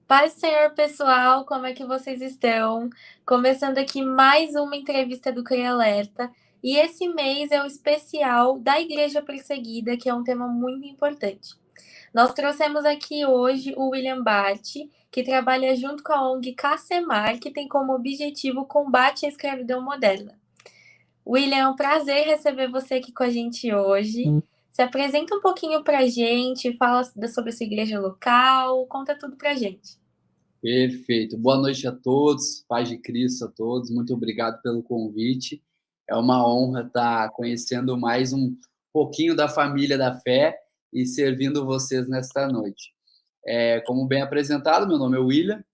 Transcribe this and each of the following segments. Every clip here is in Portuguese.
Paz do Senhor, pessoal, como é que vocês estão? Começando aqui mais uma entrevista do CREA Alerta. E esse mês é o especial da Igreja Perseguida, que é um tema muito importante. Nós trouxemos aqui hoje o William Bart, que trabalha junto com a ONG Cacemar, que tem como objetivo o combate à escravidão moderna. William, é um prazer receber você aqui com a gente hoje. Se apresenta um pouquinho pra gente, fala sobre a sua igreja local, conta tudo pra gente. Perfeito. Boa noite a todos, paz de Cristo a todos. Muito obrigado pelo convite. É uma honra estar conhecendo mais um pouquinho da família da fé e servindo vocês nesta noite. Como bem apresentado, meu nome é William,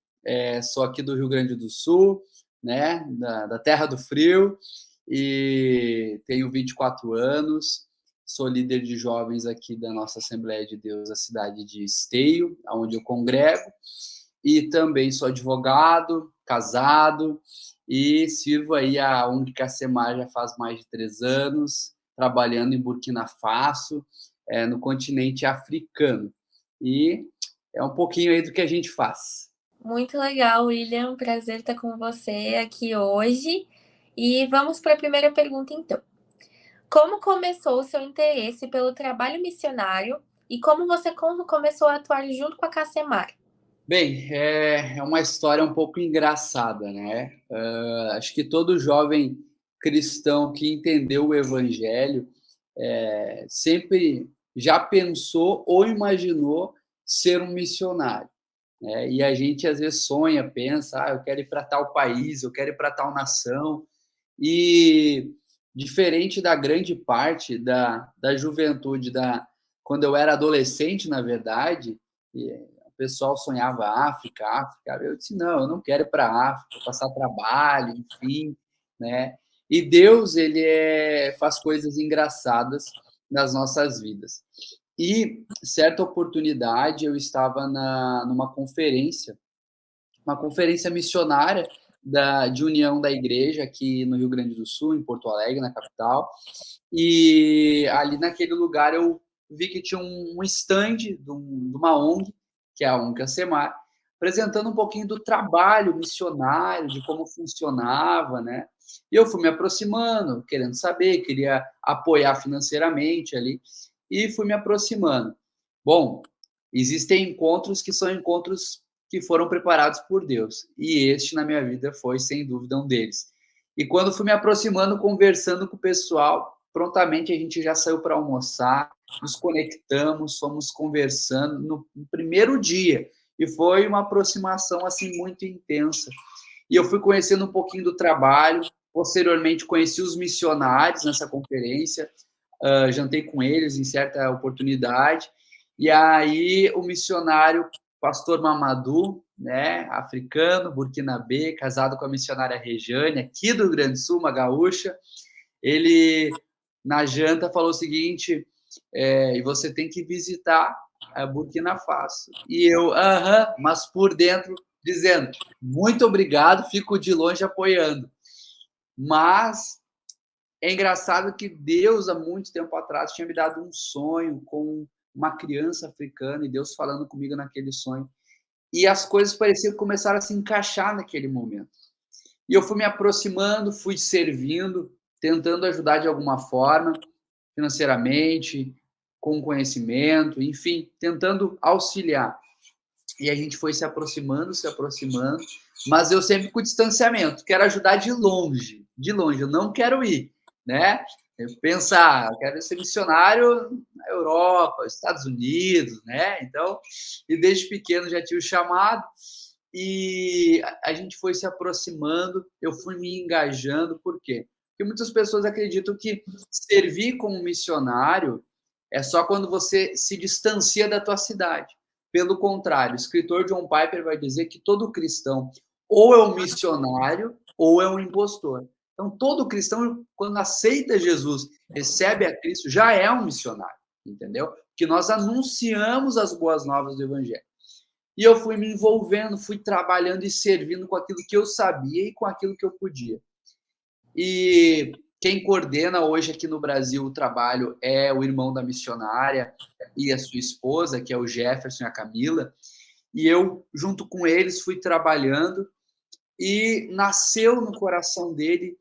sou aqui do Rio Grande do Sul, né, da Terra do Frio, e tenho 24 anos, sou líder de jovens aqui da nossa Assembleia de Deus, da cidade de Esteio, onde eu congrego, e também sou advogado, casado, e sirvo aí a ONG Cacemar já faz mais de 3 anos, trabalhando em Burkina Faso, no continente africano. E é um pouquinho aí do que a gente faz. Muito legal, William. Prazer estar com você aqui hoje. E vamos para a primeira pergunta, então. Como começou o seu interesse pelo trabalho missionário e como você começou a atuar junto com a Cacemar? Bem, é uma história um pouco engraçada, né? Acho que todo jovem cristão que entendeu o evangelho sempre já pensou ou imaginou ser um missionário, né? E a gente às vezes sonha, pensa, eu quero ir para tal país, eu quero ir para tal nação. E diferente da grande parte da juventude, quando eu era adolescente, na verdade, o pessoal sonhava África, África. Eu disse, não, eu não quero ir para a África, passar trabalho, enfim, né? E Deus, faz coisas engraçadas nas nossas vidas. E, certa oportunidade, eu estava numa conferência, uma conferência missionária de união da igreja aqui no Rio Grande do Sul, em Porto Alegre, na capital. E ali naquele lugar eu vi que tinha um stand de uma ONG, que é a ONG Cacemar, apresentando um pouquinho do trabalho missionário, de como funcionava, né? E eu fui me aproximando, querendo saber, queria apoiar financeiramente ali, e fui me aproximando. Bom, existem encontros que são encontros que foram preparados por Deus, e este na minha vida foi, sem dúvida, um deles. E quando fui me aproximando, conversando com o pessoal, prontamente a gente já saiu para almoçar, nos conectamos, fomos conversando no primeiro dia, e foi uma aproximação assim muito intensa. E eu fui conhecendo um pouquinho do trabalho, posteriormente conheci os missionários nessa conferência, jantei com eles em certa oportunidade, e aí o missionário pastor Mamadou, né, africano, burkinabê, casado com a missionária Rejane, aqui do Rio Grande do Sul, uma gaúcha, ele, na janta, falou o seguinte, e você tem que visitar a Burkina Faso. E eu, mas por dentro, dizendo, muito obrigado, fico de longe apoiando. Mas é engraçado que Deus, há muito tempo atrás, tinha me dado um sonho com uma criança africana, e Deus falando comigo naquele sonho. E as coisas pareciam que começaram a se encaixar naquele momento. E eu fui me aproximando, fui servindo, tentando ajudar de alguma forma, financeiramente, com conhecimento, enfim, tentando auxiliar. E a gente foi se aproximando, mas eu sempre com distanciamento, quero ajudar de longe, eu não quero ir, né? Pensar, eu quero ser missionário na Europa, Estados Unidos, né? Então, e desde pequeno já tinha o chamado, e a gente foi se aproximando, eu fui me engajando, por quê? Porque muitas pessoas acreditam que servir como missionário é só quando você se distancia da tua cidade. Pelo contrário, o escritor John Piper vai dizer que todo cristão ou é um missionário ou é um impostor. Então, todo cristão, quando aceita Jesus, recebe a Cristo, já é um missionário, entendeu? Que nós anunciamos as boas novas do Evangelho. E eu fui me envolvendo, fui trabalhando e servindo com aquilo que eu sabia e com aquilo que eu podia. E quem coordena hoje aqui no Brasil o trabalho é o irmão da missionária e a sua esposa, que é o Jefferson e a Camila. e eu, junto com eles, fui trabalhando, e nasceu no coração dele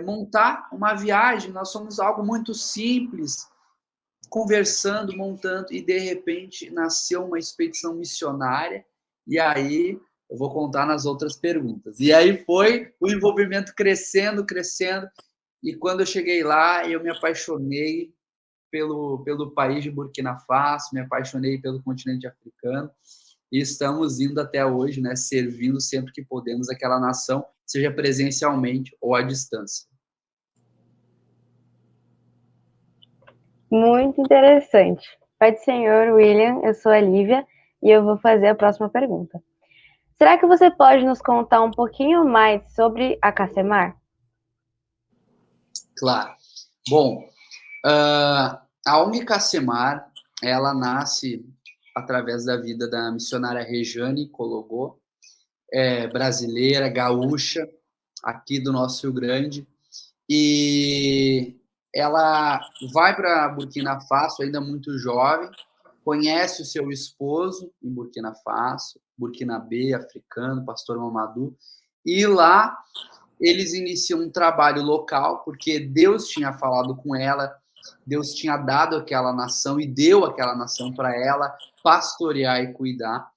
montar uma viagem. Nós somos algo muito simples, conversando, montando, e de repente nasceu uma expedição missionária, e aí eu vou contar nas outras perguntas. E aí foi o envolvimento crescendo, crescendo, e quando eu cheguei lá, eu me apaixonei pelo país de Burkina Faso, me apaixonei pelo continente africano, e estamos indo até hoje, né, servindo sempre que podemos aquela nação, seja presencialmente ou à distância. Muito interessante. Pai do Senhor, William, eu sou a Lívia e eu vou fazer a próxima pergunta. Será que você pode nos contar um pouquinho mais sobre a Cacemar? Claro. Bom, a ONG Cacemar, ela nasce através da vida da missionária Rejane Cologô, brasileira, gaúcha, aqui do nosso Rio Grande, e ela vai para Burkina Faso ainda muito jovem, conhece o seu esposo em Burkina Faso, burkinabê, africano, pastor Mamadou, e lá eles iniciam um trabalho local, porque Deus tinha falado com ela, Deus tinha dado aquela nação e deu aquela nação para ela pastorear e cuidar,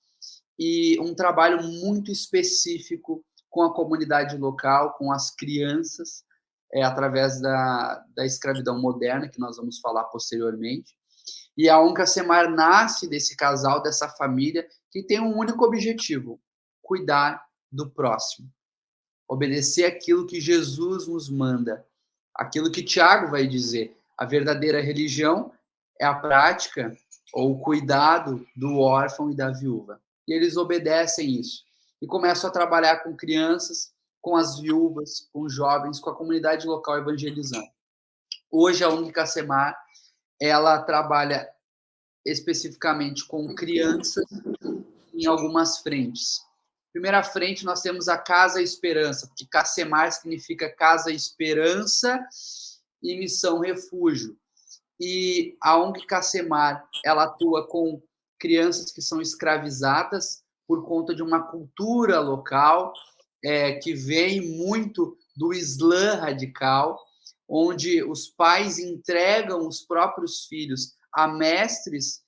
e um trabalho muito específico com a comunidade local, com as crianças, através da escravidão moderna, que nós vamos falar posteriormente. E a ONG Cacemar nasce desse casal, dessa família, que tem um único objetivo: cuidar do próximo, obedecer aquilo que Jesus nos manda, aquilo que Tiago vai dizer. A verdadeira religião é a prática ou o cuidado do órfão e da viúva. E eles obedecem isso. E começam a trabalhar com crianças, com as viúvas, com jovens, com a comunidade local evangelizando. Hoje a ONG Cacemar, ela trabalha especificamente com crianças em algumas frentes. Primeira frente, nós temos a Casa Esperança, porque Cacemar significa Casa Esperança e Missão Refúgio. E a ONG Cacemar, ela atua com crianças que são escravizadas por conta de uma cultura local que vem muito do Islã radical, onde os pais entregam os próprios filhos a mestres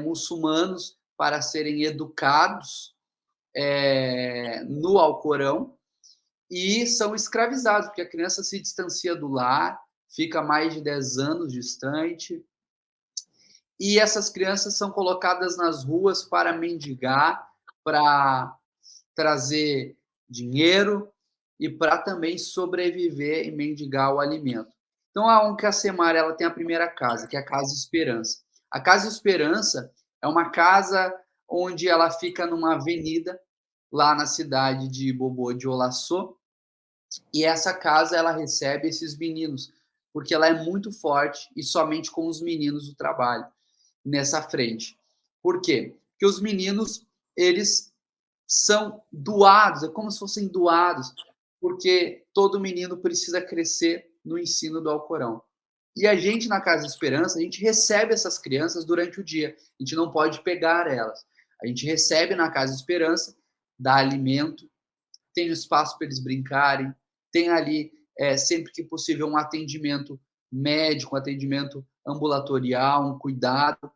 muçulmanos para serem educados no Alcorão, e são escravizados, porque a criança se distancia do lar, fica mais de 10 anos distante, e essas crianças são colocadas nas ruas para mendigar, para trazer dinheiro e para também sobreviver e mendigar o alimento. Então, a ONG Cacemar, ela tem a primeira casa, que é a Casa Esperança. A Casa Esperança é uma casa onde ela fica numa avenida, lá na cidade de Bobo de Olaçô, e essa casa ela recebe esses meninos, porque ela é muito forte e somente com os meninos do trabalho nessa frente. Por quê? Porque os meninos, eles são doados, é como se fossem doados, porque todo menino precisa crescer no ensino do Alcorão. E a gente, na Casa Esperança, a gente recebe essas crianças durante o dia. A gente não pode pegar elas. A gente recebe na Casa Esperança, dá alimento, tem um espaço para eles brincarem, tem ali, sempre que possível, um atendimento médico, um atendimento ambulatorial, um cuidado.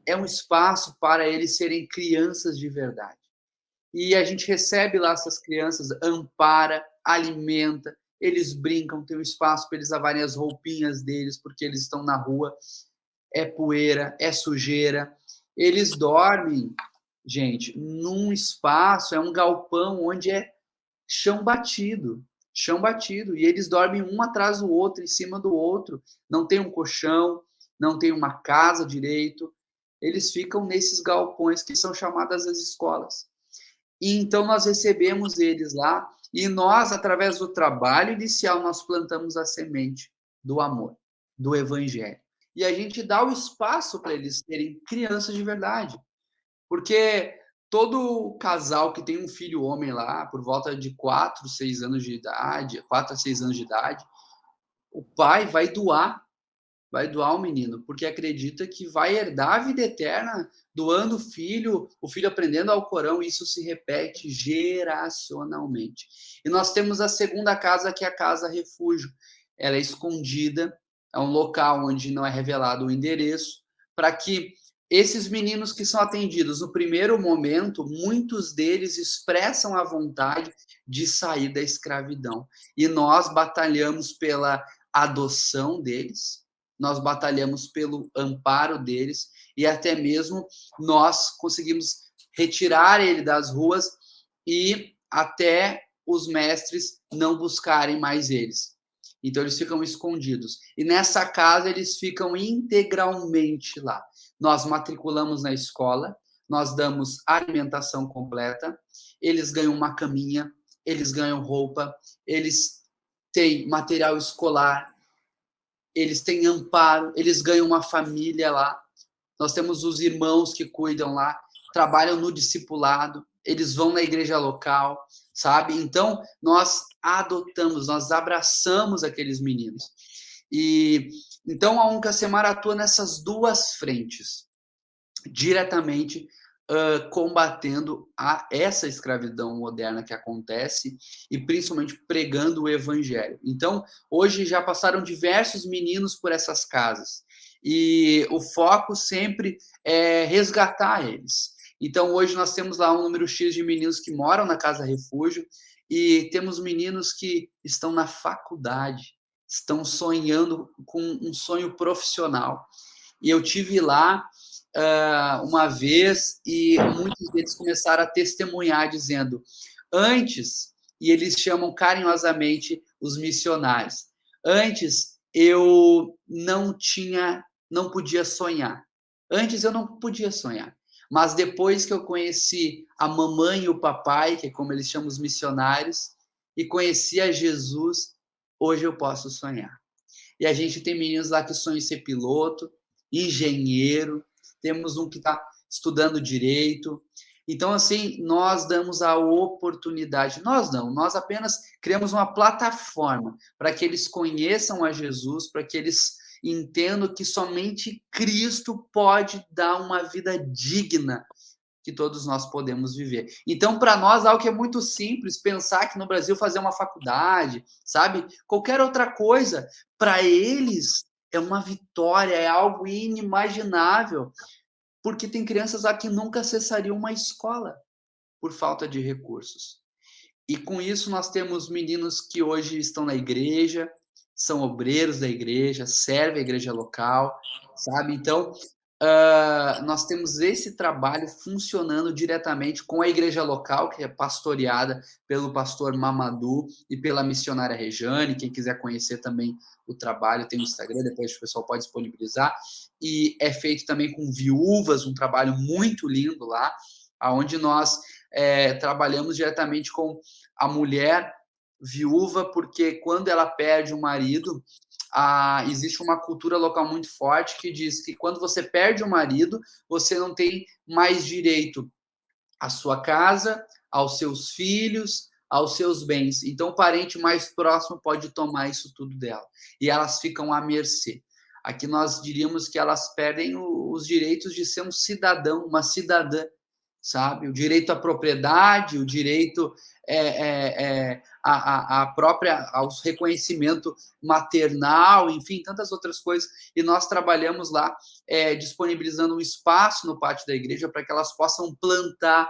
É um espaço para eles serem crianças de verdade. E a gente recebe lá essas crianças, ampara, alimenta, eles brincam, tem um espaço para eles lavarem as roupinhas deles, porque eles estão na rua, é poeira, é sujeira. Eles dormem, gente, num espaço, é um galpão onde é chão batido, e eles dormem um atrás do outro, em cima do outro, não tem um colchão, não tem uma casa direito, eles ficam nesses galpões que são chamadas as escolas. E então nós recebemos eles lá, e nós, através do trabalho inicial, nós plantamos a semente do amor, do evangelho. E a gente dá o espaço para eles serem crianças de verdade. Porque todo casal que tem um filho homem lá, por volta de 4, 6 anos de idade, 4 a 6 anos de idade, o pai vai doar o menino, porque acredita que vai herdar a vida eterna doando o filho aprendendo ao Corão, e isso se repete geracionalmente. E nós temos a segunda casa, que é a casa refúgio. Ela é escondida, é um local onde não é revelado o endereço, para que esses meninos que são atendidos no primeiro momento, muitos deles expressam a vontade de sair da escravidão. E nós batalhamos pela adoção deles, nós batalhamos pelo amparo deles, e até mesmo nós conseguimos retirar ele das ruas e até os mestres não buscarem mais eles. Então eles ficam escondidos. E nessa casa eles ficam integralmente lá. Nós matriculamos na escola, nós damos alimentação completa, eles ganham uma caminha, eles ganham roupa, eles têm material escolar, eles têm amparo, eles ganham uma família lá. Nós temos os irmãos que cuidam lá, trabalham no discipulado, eles vão na igreja local, sabe? Então, nós adotamos, nós abraçamos aqueles meninos. E então a Uncassemar atua nessas duas frentes, diretamente combatendo essa escravidão moderna que acontece e principalmente pregando o evangelho. Então, hoje já passaram diversos meninos por essas casas e o foco sempre é resgatar eles. Então, hoje nós temos lá um número X de meninos que moram na Casa Refúgio e temos meninos que estão na faculdade, estão sonhando com um sonho profissional. E eu tive lá uma vez e muitos deles começaram a testemunhar dizendo, antes, e eles chamam carinhosamente os missionários, antes eu não podia sonhar. Antes eu não podia sonhar. Mas depois que eu conheci a mamãe e o papai, que é como eles chamam os missionários, e conheci a Jesus, hoje eu posso sonhar. E a gente tem meninos lá que sonham em ser piloto, engenheiro, temos um que está estudando direito. Então, assim, nós damos a oportunidade. Nós apenas criamos uma plataforma para que eles conheçam a Jesus, para que eles entendam que somente Cristo pode dar uma vida digna que todos nós podemos viver. Então, para nós, algo que é muito simples, pensar que no Brasil fazer uma faculdade, sabe? Qualquer outra coisa, para eles é uma vitória, é algo inimaginável, porque tem crianças lá que nunca acessariam uma escola por falta de recursos. E com isso nós temos meninos que hoje estão na igreja, são obreiros da igreja, servem a igreja local, sabe? Então, nós temos esse trabalho funcionando diretamente com a igreja local, que é pastoreada pelo pastor Mamadou e pela missionária Rejane. Quem quiser conhecer também o trabalho, tem o Instagram, depois o pessoal pode disponibilizar. E é feito também com viúvas, um trabalho muito lindo lá, onde nós trabalhamos diretamente com a mulher viúva, porque quando ela perde o marido, existe uma cultura local muito forte que diz que quando você perde o marido, você não tem mais direito à sua casa, aos seus filhos, aos seus bens. Então, o parente mais próximo pode tomar isso tudo dela. E elas ficam à mercê. Aqui nós diríamos que elas perdem os direitos de ser um cidadão, uma cidadã, sabe? O direito à propriedade, o direito ao reconhecimento maternal, enfim, tantas outras coisas. E nós trabalhamos lá disponibilizando um espaço no pátio da igreja para que elas possam plantar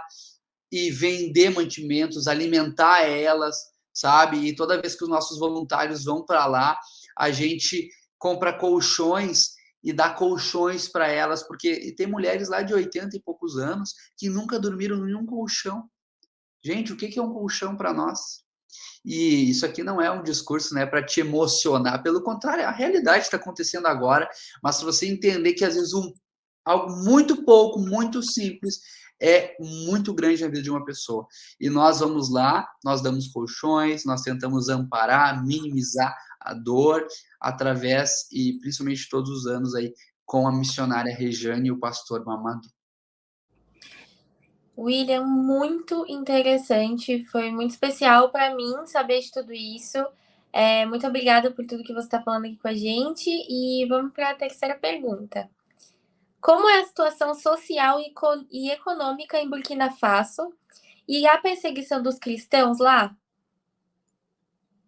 e vender mantimentos, alimentar elas, sabe? E toda vez que os nossos voluntários vão para lá, a gente compra colchões e dá colchões para elas, porque tem mulheres lá de 80 e poucos anos que nunca dormiram em nenhum colchão. Gente, o que é um colchão para nós? E isso aqui não é um discurso, né, para te emocionar, pelo contrário, a realidade está acontecendo agora, mas se você entender que às vezes algo muito pouco, muito simples, é muito grande na vida de uma pessoa. E nós vamos lá, nós damos colchões, nós tentamos amparar, minimizar a dor, através, e principalmente todos os anos aí, com a missionária Rejane e o pastor Mamadou. William, muito interessante, foi muito especial para mim saber de tudo isso. Muito obrigada por tudo que você está falando aqui com a gente, e vamos para a terceira pergunta. Como é a situação social e econômica em Burkina Faso? E a perseguição dos cristãos lá?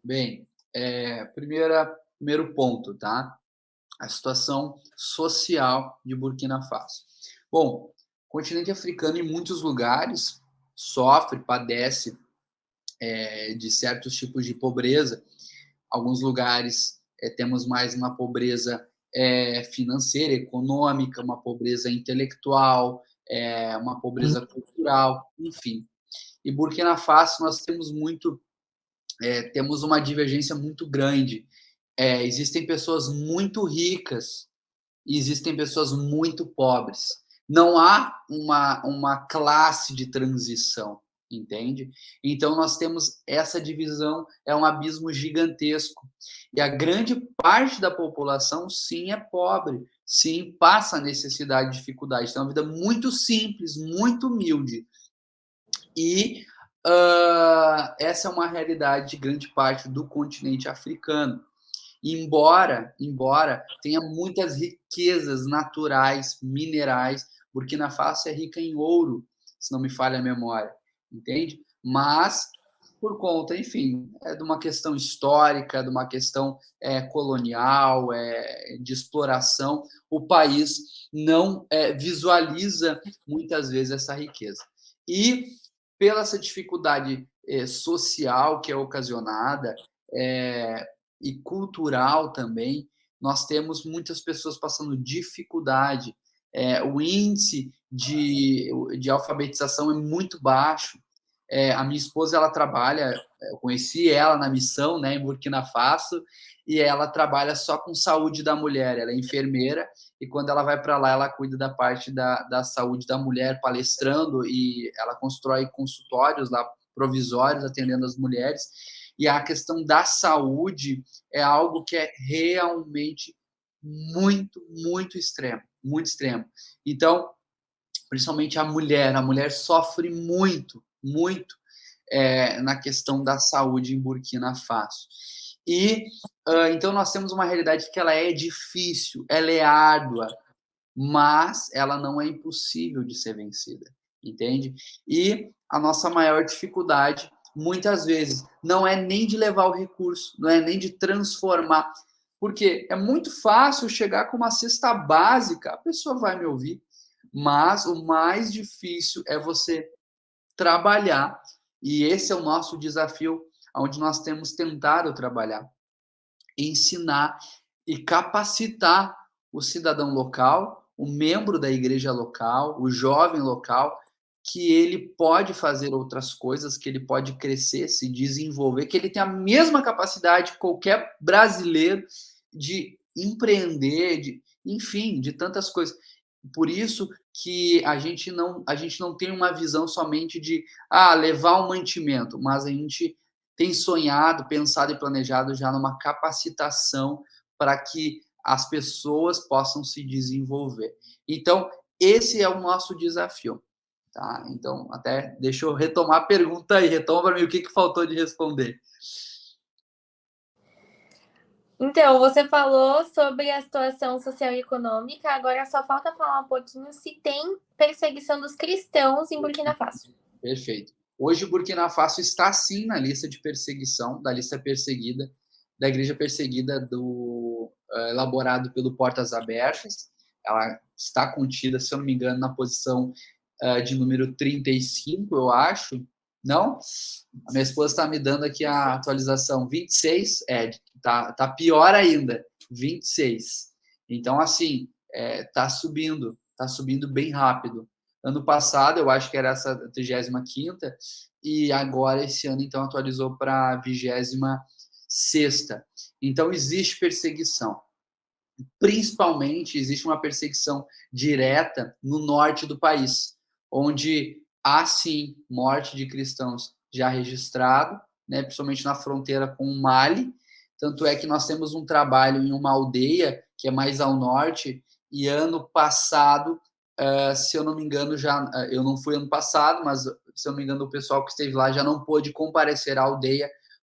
Bem, primeiro ponto, tá? A situação social de Burkina Faso. Bom, o continente africano, em muitos lugares, sofre, padece de certos tipos de pobreza. Alguns lugares temos mais uma pobreza financeira, econômica, uma pobreza intelectual, uma pobreza cultural, enfim. E Burkina Faso nós temos uma divergência muito grande. Existem pessoas muito ricas e existem pessoas muito pobres. Não há uma classe de transição, entende? Então, nós temos essa divisão, é um abismo gigantesco. E a grande parte da população, sim, é pobre, sim, passa necessidade, dificuldade. Tem uma vida muito simples, muito humilde. E essa é uma realidade de grande parte do continente africano. Embora tenha muitas riquezas naturais, minerais, Burkina Faso é rica em ouro, se não me falha a memória, entende? Mas, por conta, enfim, de uma questão histórica, de uma questão colonial, de exploração, o país não visualiza muitas vezes essa riqueza. E, pela essa dificuldade social que é ocasionada, e cultural também, nós temos muitas pessoas passando dificuldade. O índice de alfabetização é muito baixo. A minha esposa, ela trabalha, eu conheci ela na missão, né, em Burkina Faso, e ela trabalha só com saúde da mulher. Ela é enfermeira e quando ela vai para lá, ela cuida da parte da saúde da mulher, palestrando, e ela constrói consultórios lá provisórios atendendo as mulheres. E a questão da saúde é algo que é realmente muito, muito extremo, muito extremo. Então, principalmente a mulher sofre muito, muito na questão da saúde em Burkina Faso. E então nós temos uma realidade que ela é difícil, ela é árdua, mas ela não é impossível de ser vencida, entende? E a nossa maior dificuldade, muitas vezes, não é nem de levar o recurso, não é nem de transformar, porque é muito fácil chegar com uma cesta básica, a pessoa vai me ouvir, mas o mais difícil é você trabalhar, e esse é o nosso desafio, onde nós temos tentado trabalhar, ensinar e capacitar o cidadão local, o membro da igreja local, o jovem local, que ele pode fazer outras coisas, que ele pode crescer, se desenvolver, que ele tem a mesma capacidade que qualquer brasileiro de empreender, enfim, de tantas coisas. Por isso que a gente não tem uma visão somente de levar um mantimento, mas a gente tem sonhado, pensado e planejado já numa capacitação para que as pessoas possam se desenvolver. Então, esse é o nosso desafio. Tá? Então, até deixa eu retomar a pergunta aí. Retoma para mim o que faltou de responder. Então, você falou sobre a situação social e econômica, agora só falta falar um pouquinho se tem perseguição dos cristãos em Burkina Faso. Perfeito. Hoje, Burkina Faso está sim na lista de perseguição, da lista perseguida, da igreja perseguida elaborado pelo Portas Abertas. Ela está contida, se eu não me engano, na posição de número 35, eu acho. Não? A minha esposa está me dando aqui a atualização 26, tá pior ainda, 26. Então, assim, tá subindo bem rápido. Ano passado, eu acho que era essa 35ª, e agora, esse ano, então, atualizou para a 26ª. Então, existe perseguição. Principalmente, existe uma perseguição direta no norte do país, onde há, sim, morte de cristãos já registrado, né, principalmente na fronteira com o Mali. Tanto é que nós temos um trabalho em uma aldeia, que é mais ao norte, e ano passado, se eu não me engano, eu não fui ano passado, mas se eu não me engano, o pessoal que esteve lá já não pôde comparecer à aldeia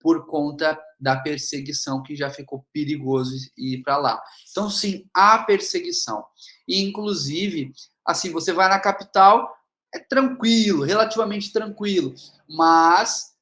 por conta da perseguição, que já ficou perigoso ir para lá. Então, sim, há perseguição. E, inclusive, assim, você vai na capital, é tranquilo, relativamente tranquilo, mas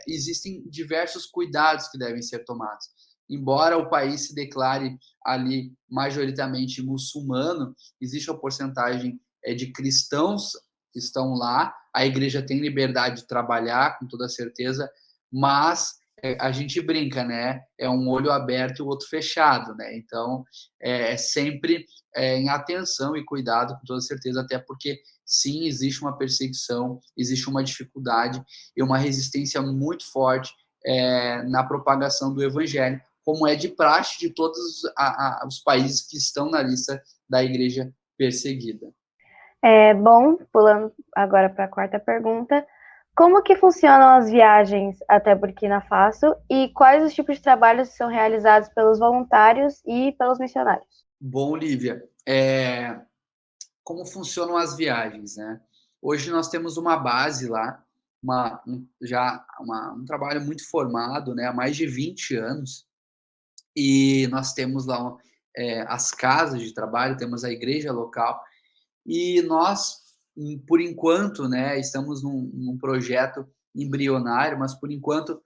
existem diversos cuidados que devem ser tomados. Embora o país se declare ali majoritariamente muçulmano, existe uma porcentagem de cristãos que estão lá, a igreja tem liberdade de trabalhar, com toda certeza, mas a gente brinca, né? É um olho aberto e o outro fechado, né? Então, sempre em atenção e cuidado, com toda certeza, até porque, sim, existe uma perseguição, existe uma dificuldade e uma resistência muito forte na propagação do evangelho, como é de praxe de todos os países que estão na lista da igreja perseguida. Bom, pulando agora para a quarta pergunta, como que funcionam as viagens até Burkina Faso e quais os tipos de trabalhos são realizados pelos voluntários e pelos missionários? Bom, Lívia, como funcionam as viagens, né? Hoje nós temos uma base lá, um trabalho muito formado, né, há mais de 20 anos, e nós temos lá as casas de trabalho, temos a igreja local, e nós, por enquanto, né, estamos num projeto embrionário, mas por enquanto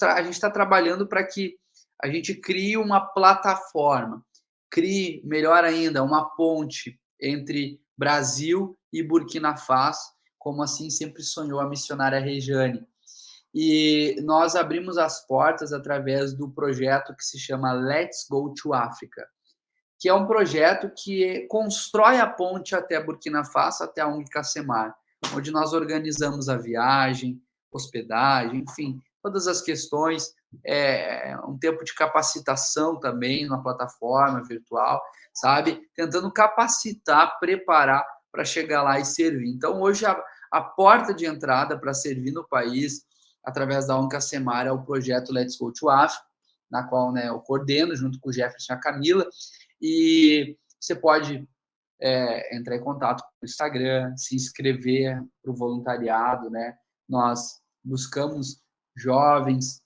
a gente está trabalhando para que a gente crie uma plataforma, crie, melhor ainda, uma ponte entre Brasil e Burkina Faso, como assim sempre sonhou a missionária Rejane. E nós abrimos as portas através do projeto que se chama Let's Go to Africa, que é um projeto que constrói a ponte até Burkina Faso, até a ONG Cacemar, onde nós organizamos a viagem, hospedagem, enfim, todas as questões, um tempo de capacitação também na plataforma virtual, sabe? Tentando capacitar, preparar para chegar lá e servir. Então, hoje, a porta de entrada para servir no país, através da ONG Cacemar, é o projeto Let's Go to Africa, na qual, né, eu coordeno, junto com o Jefferson e a Camila, e você pode entrar em contato com o Instagram, se inscrever para o voluntariado, né? Nós buscamos jovens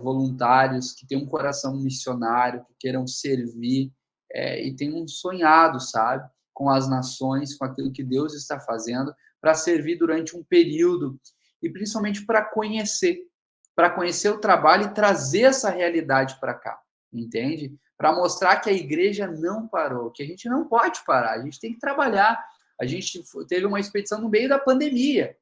voluntários que têm um coração missionário, que queiram servir e tenham sonhado, sabe? Com as nações, com aquilo que Deus está fazendo, para servir durante um período e principalmente para conhecer o trabalho e trazer essa realidade para cá, entende? Para mostrar que a igreja não parou, que a gente não pode parar, a gente tem que trabalhar. A gente teve uma expedição no meio da pandemia,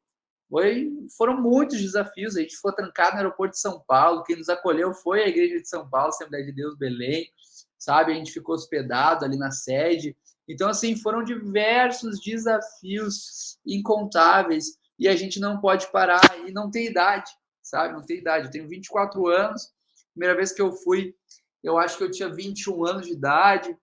foram muitos desafios, a gente ficou trancado no aeroporto de São Paulo, quem nos acolheu foi a igreja de São Paulo, Assembleia de Deus Belém, sabe? A gente ficou hospedado ali na sede. Então, assim, foram diversos desafios incontáveis e a gente não pode parar e não tem idade, sabe? Não tem idade. Eu tenho 24 anos, primeira vez que eu fui, eu acho que eu tinha 21 anos de idade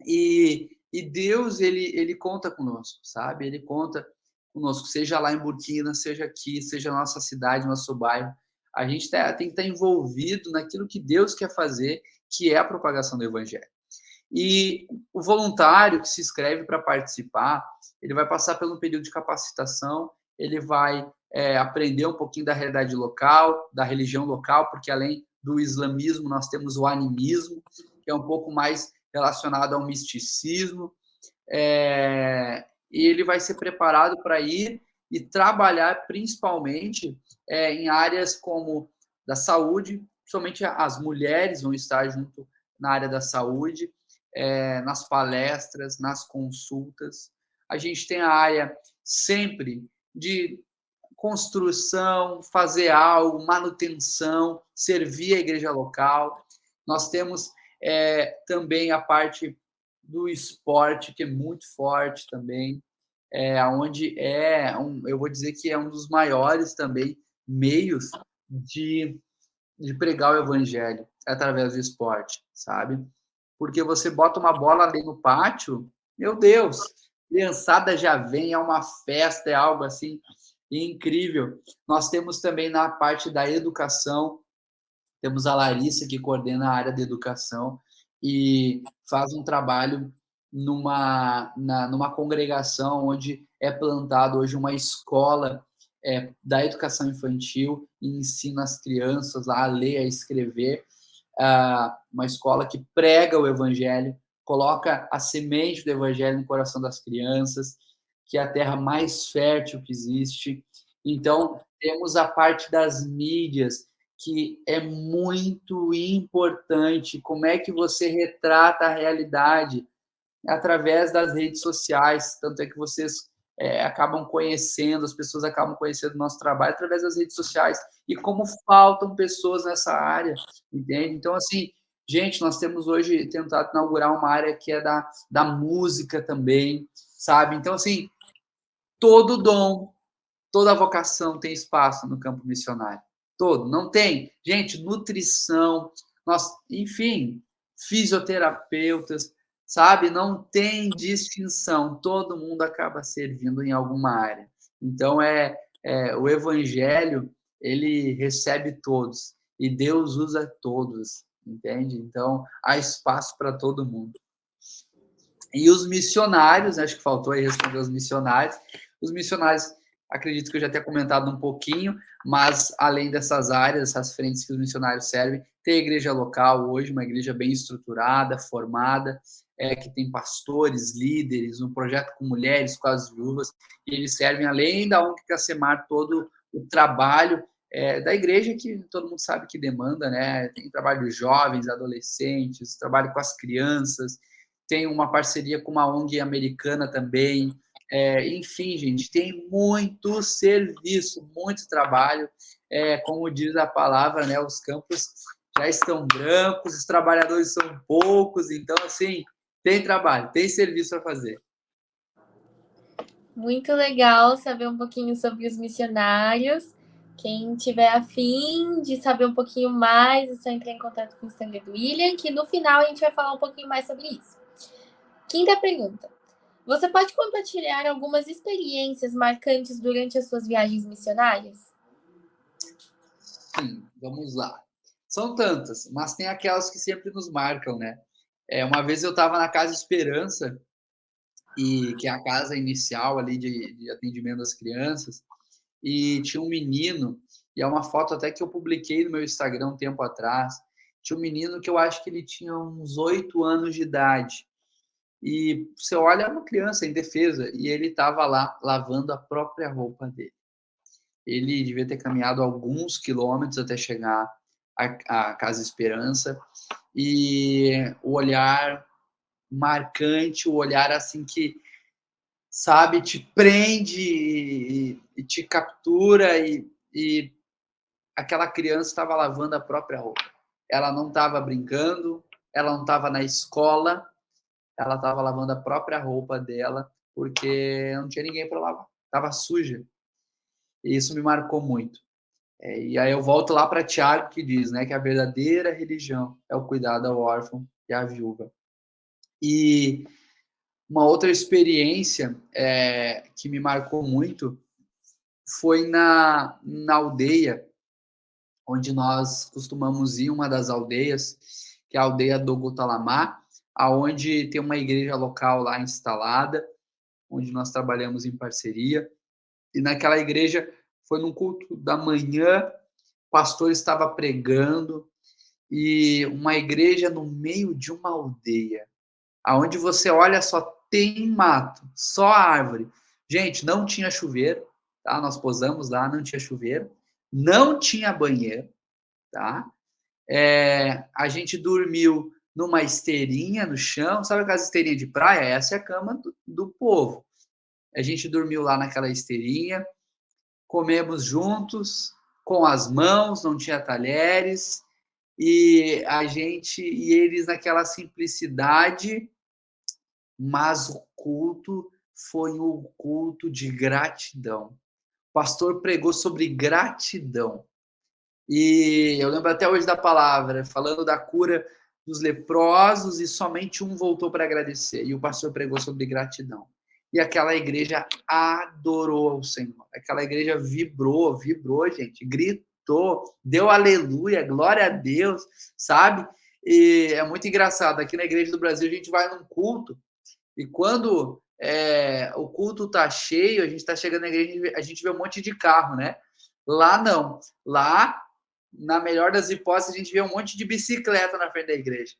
e Deus, ele conta conosco, sabe? Ele conta conosco, seja lá em Burkina, seja aqui, seja na nossa cidade, no nosso bairro. A gente tem que estar envolvido naquilo que Deus quer fazer, que é a propagação do evangelho. E o voluntário que se inscreve para participar, ele vai passar pelo período de capacitação, ele vai aprender um pouquinho da realidade local, da religião local, porque além do islamismo, nós temos o animismo, que é um pouco mais relacionado ao misticismo, e ele vai ser preparado para ir e trabalhar principalmente em áreas como da saúde, principalmente as mulheres vão estar junto na área da saúde, nas palestras, nas consultas. A gente tem a área sempre de construção, fazer algo, manutenção, servir a igreja local. Nós temos também a parte do esporte, que é muito forte também, onde eu vou dizer que é um dos maiores também meios de pregar o evangelho através do esporte, sabe? Porque você bota uma bola ali no pátio, meu Deus, criançada já vem, é uma festa, é algo assim incrível. Nós temos também na parte da educação, temos a Larissa, que coordena a área da educação e faz um trabalho numa congregação onde é plantado hoje uma escola da educação infantil e ensina as crianças a ler, a escrever. Uma escola que prega o evangelho, coloca a semente do evangelho no coração das crianças, que é a terra mais fértil que existe. Então, temos a parte das mídias, que é muito importante. Como é que você retrata a realidade através das redes sociais? Tanto é que vocês acabam conhecendo, as pessoas acabam conhecendo o nosso trabalho através das redes sociais. E como faltam pessoas nessa área, entende? Então, assim, gente, nós temos hoje tentado inaugurar uma área que é da música também, sabe? Então, assim, todo dom, toda vocação tem espaço no campo missionário. Todo. Não tem. Gente, nutrição, enfim, fisioterapeutas, sabe? Não tem distinção. Todo mundo acaba servindo em alguma área. Então, o evangelho, ele recebe todos. E Deus usa todos, entende? Então, há espaço para todo mundo. E os missionários, acho que faltou aí responder os missionários. Os missionários, acredito que eu já tenha comentado um pouquinho, mas além dessas áreas, essas frentes que os missionários servem, tem a igreja local hoje, uma igreja bem estruturada, formada, que tem pastores, líderes, um projeto com mulheres, com as viúvas, e eles servem, além da ONG Cacemar, todo o trabalho da igreja, que todo mundo sabe que demanda, né? Tem trabalho de jovens, adolescentes, trabalho com as crianças, tem uma parceria com uma ONG americana também. Enfim, gente, tem muito serviço, muito trabalho. Como diz a palavra, né, os campos já estão brancos, os trabalhadores são poucos, então, assim, tem trabalho, tem serviço para fazer. Muito legal saber um pouquinho sobre os missionários. Quem tiver afim de saber um pouquinho mais, é só entrar em contato com o Instagram do William, que no final a gente vai falar um pouquinho mais sobre isso. Quinta pergunta. Você pode compartilhar algumas experiências marcantes durante as suas viagens missionárias? Sim, vamos lá. São tantas, mas tem aquelas que sempre nos marcam, né? Uma vez eu estava na Casa Esperança, que é a casa inicial ali de atendimento das crianças, e tinha um menino, e é uma foto até que eu publiquei no meu Instagram um tempo atrás, tinha um menino que eu acho que ele tinha uns 8 anos de idade, e você olha, é uma criança indefesa, e ele estava lá lavando a própria roupa dele. Ele devia ter caminhado alguns quilômetros até chegar à Casa Esperança, e o olhar marcante, o olhar assim que, sabe, te prende e te captura, e aquela criança estava lavando a própria roupa. Ela não estava brincando, ela não estava na escola, ela estava lavando a própria roupa dela, porque não tinha ninguém para lavar, estava suja. E isso me marcou muito. E aí eu volto lá para Tiago, que diz, né, que a verdadeira religião é o cuidado ao órfão e à viúva. E uma outra experiência que me marcou muito foi na aldeia, onde nós costumamos ir, uma das aldeias, que é a aldeia do Gutalamá, aonde tem uma igreja local lá instalada, onde nós trabalhamos em parceria. E naquela igreja foi num culto da manhã, o pastor estava pregando, e uma igreja no meio de uma aldeia, aonde você olha, só tem mato, só árvore. Gente, não tinha chuveiro, tá? Nós posamos lá, não tinha chuveiro, não tinha banheiro, tá? A gente dormiu numa esteirinha no chão, sabe aquelas esteirinhas de praia? Essa é a cama do povo. A gente dormiu lá naquela esteirinha, comemos juntos, com as mãos, não tinha talheres, e eles naquela simplicidade, mas o culto foi um culto de gratidão. O pastor pregou sobre gratidão. E eu lembro até hoje da palavra, falando da cura dos leprosos, e somente um voltou para agradecer. E o pastor pregou sobre gratidão. E aquela igreja adorou ao Senhor. Aquela igreja vibrou, gente, gritou, deu aleluia, glória a Deus, sabe? E é muito engraçado. Aqui na Igreja do Brasil, a gente vai num culto, e quando o culto tá cheio, a gente tá chegando na igreja, a gente vê um monte de carro, né? Lá não. Lá, na melhor das hipóteses, a gente vê um monte de bicicleta na frente da igreja.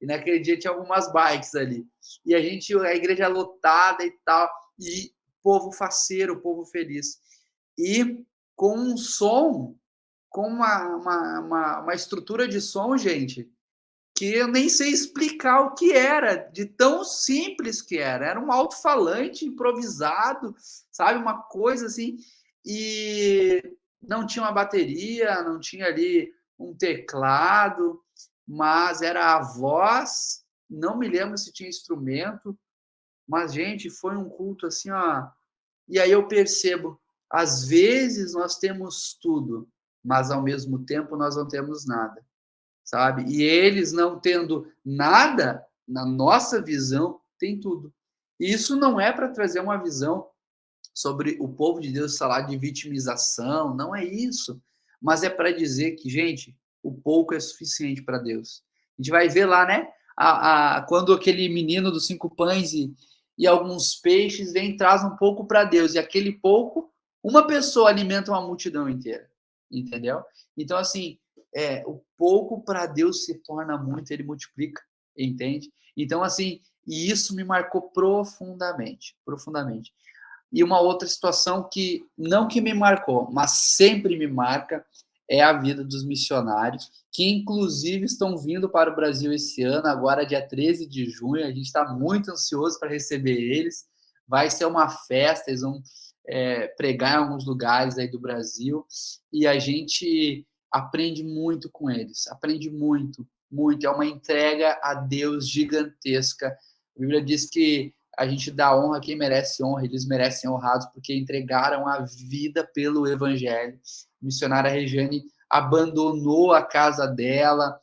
E naquele dia tinha algumas bikes ali. E a igreja lotada e tal, e povo faceiro, povo feliz. E com um som, com uma estrutura de som, gente, que eu nem sei explicar o que era, de tão simples que era. Era um alto-falante improvisado, sabe? Uma coisa assim. E não tinha uma bateria, não tinha ali um teclado, mas era a voz. Não me lembro se tinha instrumento, mas, gente, foi um culto assim, ó. E aí eu percebo, às vezes nós temos tudo, mas ao mesmo tempo nós não temos nada, sabe? E eles não tendo nada, na nossa visão, tem tudo. E isso não é para trazer uma visão sobre o povo de Deus falar de vitimização, não é isso. Mas é para dizer que, gente, o pouco é suficiente para Deus. A gente vai ver lá, né? Quando aquele menino dos 5 pães e alguns peixes vem e traz um pouco para Deus. E aquele pouco, uma pessoa alimenta uma multidão inteira. Entendeu? Então, assim, o pouco para Deus se torna muito, ele multiplica, entende? Então, assim, e isso me marcou profundamente, profundamente. E uma outra situação que não que me marcou, mas sempre me marca é a vida dos missionários, que inclusive estão vindo para o Brasil esse ano, agora dia 13 de junho, a gente está muito ansioso para receber eles, vai ser uma festa, eles vão pregar em alguns lugares aí do Brasil, e a gente aprende muito com eles, aprende muito, muito, é uma entrega a Deus gigantesca. A Bíblia diz que a gente dá honra a quem merece honra, eles merecem honrados porque entregaram a vida pelo evangelho. A missionária Regiane abandonou a casa dela,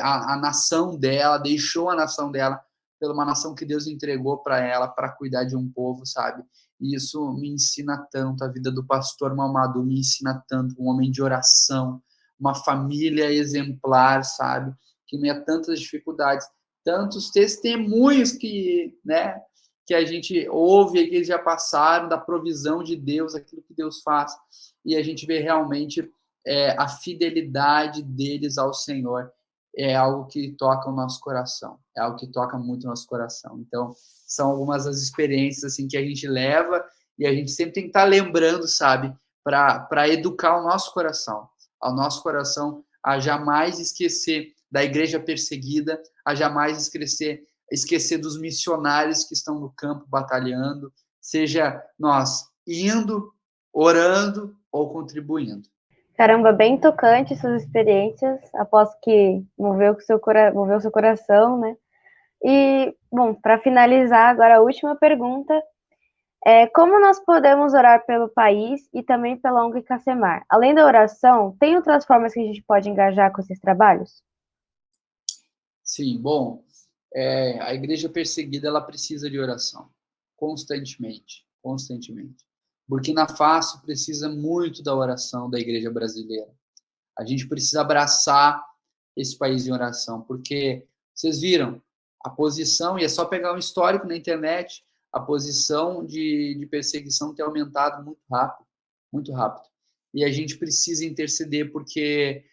a nação dela, deixou a nação dela pela uma nação que Deus entregou para ela, para cuidar de um povo, sabe? E isso me ensina tanto, a vida do pastor Mamadou me ensina tanto, um homem de oração, uma família exemplar, sabe? Que meia tantas dificuldades, tantos testemunhos que, né, que a gente ouve e que eles já passaram da provisão de Deus, aquilo que Deus faz, e a gente vê realmente a fidelidade deles ao Senhor, é algo que toca o nosso coração, é algo que toca muito o nosso coração. Então, são algumas das experiências assim que a gente leva e a gente sempre tem que estar lembrando, sabe, para educar o nosso coração, ao nosso coração a jamais esquecer da igreja perseguida, a jamais esquecer dos missionários que estão no campo batalhando, seja nós indo, orando ou contribuindo. Caramba, bem tocante suas experiências, aposto que moveu o seu coração, né? E, bom, para finalizar, agora a última pergunta é como nós podemos orar pelo país e também pela ONG Cacemar? Além da oração, tem outras formas que a gente pode engajar com esses trabalhos? Sim, bom, a igreja perseguida, ela precisa de oração, constantemente, constantemente. Burkina Faso precisa muito da oração da igreja brasileira. A gente precisa abraçar esse país em oração, porque vocês viram a posição, e é só pegar um histórico na internet, a posição de perseguição tem aumentado muito rápido, muito rápido. E a gente precisa interceder, porque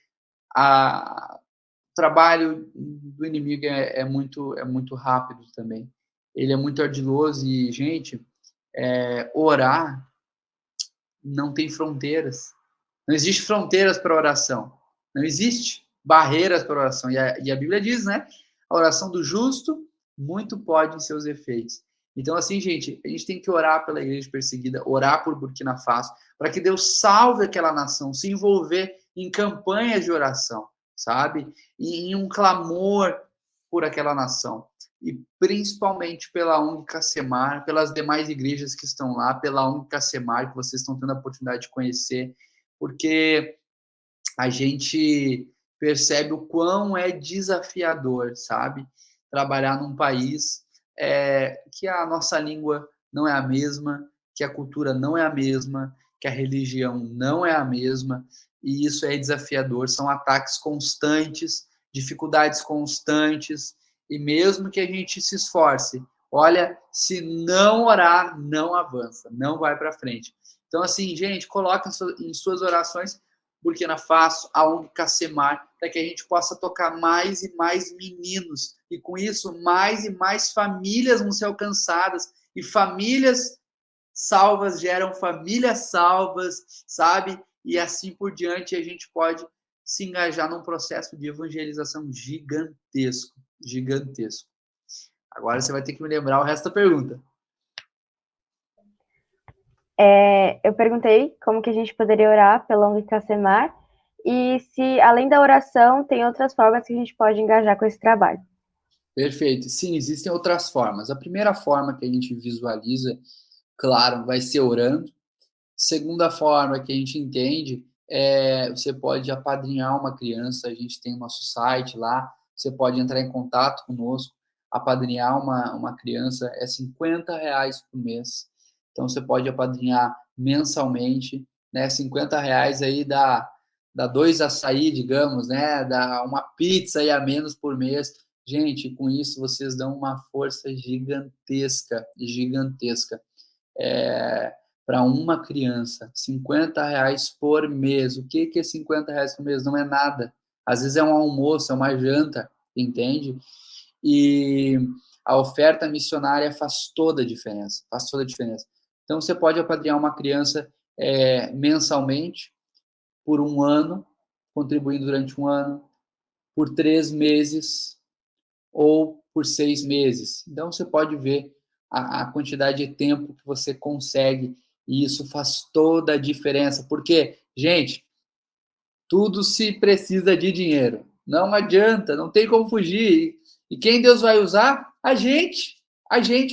o trabalho do inimigo é muito rápido também. Ele é muito ardiloso e, gente, orar não tem fronteiras. Não existe fronteiras para oração. Não existe barreiras para oração. E a Bíblia diz, né? A oração do justo muito pode em seus efeitos. Então, assim, gente, a gente tem que orar pela igreja perseguida, orar por Burkina Faso, para que Deus salve aquela nação, se envolver em campanhas de oração, sabe? E em um clamor por aquela nação. E principalmente pela ONG Cacemar, pelas demais igrejas que estão lá, pela ONG Cacemar, que vocês estão tendo a oportunidade de conhecer, porque a gente percebe o quão é desafiador, sabe? Trabalhar num país que a nossa língua não é a mesma, que a cultura não é a mesma, que a religião não é a mesma, e isso é desafiador. São ataques constantes, dificuldades constantes, e mesmo que a gente se esforce, Olha, se não orar, não avança, não vai para frente. Então, assim, gente, coloca em suas orações Burkina Faso, a ONG Cacemar, para que a gente possa tocar mais e mais meninos. E com isso, mais e mais famílias vão ser alcançadas. E famílias salvas geram famílias salvas, sabe? E assim por diante, a gente pode se engajar num processo de evangelização gigantesco, gigantesco. Agora você vai ter que me lembrar o resto da pergunta. Eu perguntei como que a gente poderia orar pela ONG Cacemar e se, além da oração, tem outras formas que a gente pode engajar com esse trabalho. Perfeito. Sim, existem outras formas. A primeira forma que a gente visualiza, claro, vai ser orando. Segunda forma que a gente entende você pode apadrinhar uma criança, a gente tem o nosso site lá, você pode entrar em contato conosco, apadrinhar uma criança é R$ 50 por mês. Então você pode apadrinhar mensalmente, né? R$ 50 aí dá 2 açaí, digamos, né? Dá uma pizza aí a menos por mês. Gente, com isso vocês dão uma força gigantesca, gigantesca. Para uma criança, R$ 50 por mês. O que é R$ 50 por mês? Não é nada. Às vezes é um almoço, é uma janta, entende? E a oferta missionária faz toda a diferença, faz toda a diferença. Então, você pode apadrinhar uma criança mensalmente, por um ano, contribuindo durante um ano, por 3 meses ou por 6 meses. Então, você pode ver a quantidade de tempo que você consegue e isso faz toda a diferença. Porque, gente, tudo se precisa de dinheiro. Não adianta, não tem como fugir. E quem Deus vai usar? A gente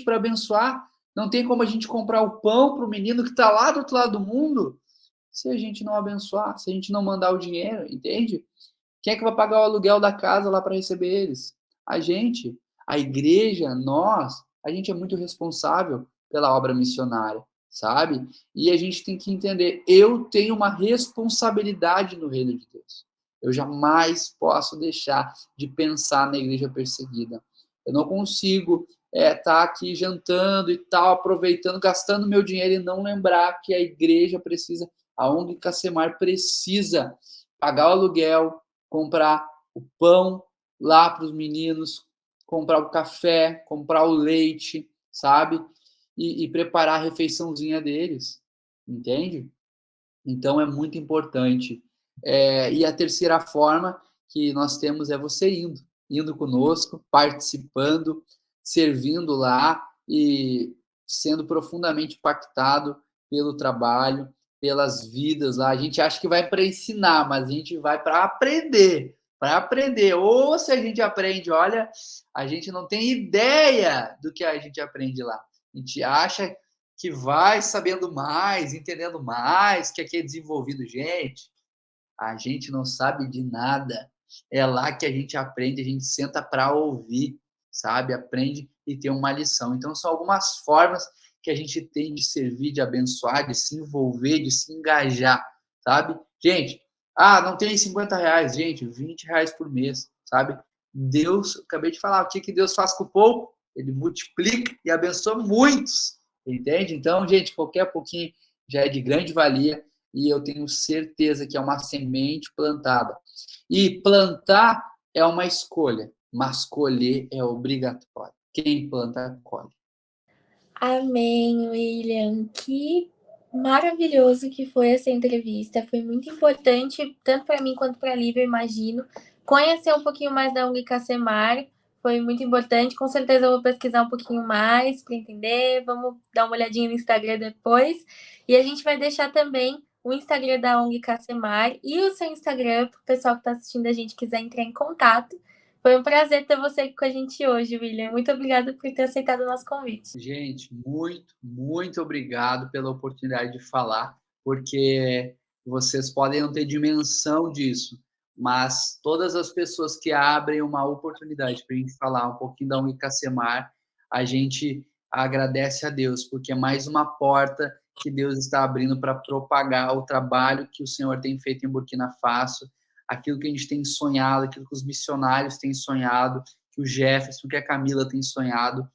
para abençoar. Não tem como a gente comprar o pão para o menino que está lá do outro lado do mundo se a gente não abençoar, se a gente não mandar o dinheiro, entende? Quem é que vai pagar o aluguel da casa lá para receber eles? A gente, a igreja, nós, a gente é muito responsável pela obra missionária, sabe? E a gente tem que entender, eu tenho uma responsabilidade no reino de Deus. Eu jamais posso deixar de pensar na igreja perseguida. Eu não consigo estar aqui jantando e tal, aproveitando, gastando meu dinheiro e não lembrar que a igreja precisa, a ONG Cacemar precisa pagar o aluguel, comprar o pão lá para os meninos, comprar o café, comprar o leite, sabe? E preparar a refeiçãozinha deles, entende? Então, é muito importante. E a terceira forma que nós temos é você indo conosco, participando, servindo lá e sendo profundamente impactado pelo trabalho, pelas vidas lá. A gente acha que vai para ensinar, mas a gente vai para aprender. Para aprender. Ou se a gente aprende, olha, a gente não tem ideia do que a gente aprende lá. A gente acha que vai sabendo mais, entendendo mais, que aqui é desenvolvido. Gente, a gente não sabe de nada. É lá que a gente aprende, a gente senta para ouvir, sabe? Aprende e tem uma lição. Então, são algumas formas que a gente tem de servir, de abençoar, de se envolver, de se engajar, sabe? Gente, não tem R$ 50, gente, R$ 20 por mês, sabe? Deus, acabei de falar, o que Deus faz com o pouco? Ele multiplica e abençoa muitos, entende? Então, gente, qualquer pouquinho já é de grande valia e eu tenho certeza que é uma semente plantada. E plantar é uma escolha, mas colher é obrigatório. Quem planta, colhe. Amém, William. Que maravilhoso que foi essa entrevista. Foi muito importante, tanto para mim quanto para a Lívia, imagino. Conhecer um pouquinho mais da ONG Cacemar foi muito importante. Com certeza eu vou pesquisar um pouquinho mais para entender. Vamos dar uma olhadinha no Instagram depois. E a gente vai deixar também o Instagram da ONG Cacemar e o seu Instagram para o pessoal que está assistindo a gente quiser entrar em contato. Foi um prazer ter você aqui com a gente hoje, William. Muito obrigada por ter aceitado o nosso convite. Gente, muito, muito obrigado pela oportunidade de falar, porque vocês podem não ter dimensão disso, mas todas as pessoas que abrem uma oportunidade para a gente falar um pouquinho da Unicacemar, a gente agradece a Deus, porque é mais uma porta que Deus está abrindo para propagar o trabalho que o Senhor tem feito em Burkina Faso, aquilo que a gente tem sonhado, aquilo que os missionários têm sonhado, que o Jefferson, que a Camila tem sonhado.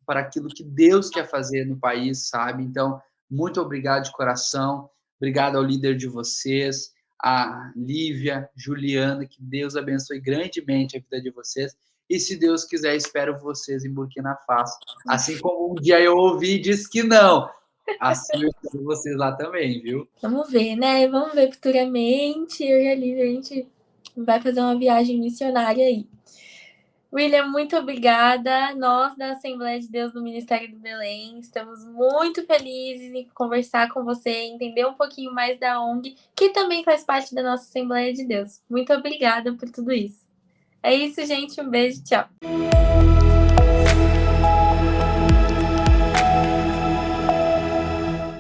para aquilo que Deus quer fazer no país, sabe? Então, muito obrigado de coração, obrigado ao líder de vocês, a Lívia, Juliana, que Deus abençoe grandemente a vida de vocês. E se Deus quiser, espero vocês em Burkina Faso. Assim como um dia eu ouvi e disse que não. Assim eu espero vocês lá também, viu? Vamos ver, né? Vamos ver futuramente. Eu e a Lívia, a gente vai fazer uma viagem missionária aí. William, muito obrigada. Nós, da Assembleia de Deus do Ministério do Belém, estamos muito felizes em conversar com você, entender um pouquinho mais da ONG, que também faz parte da nossa Assembleia de Deus. Muito obrigada por tudo isso. É isso, gente. Um beijo. Tchau.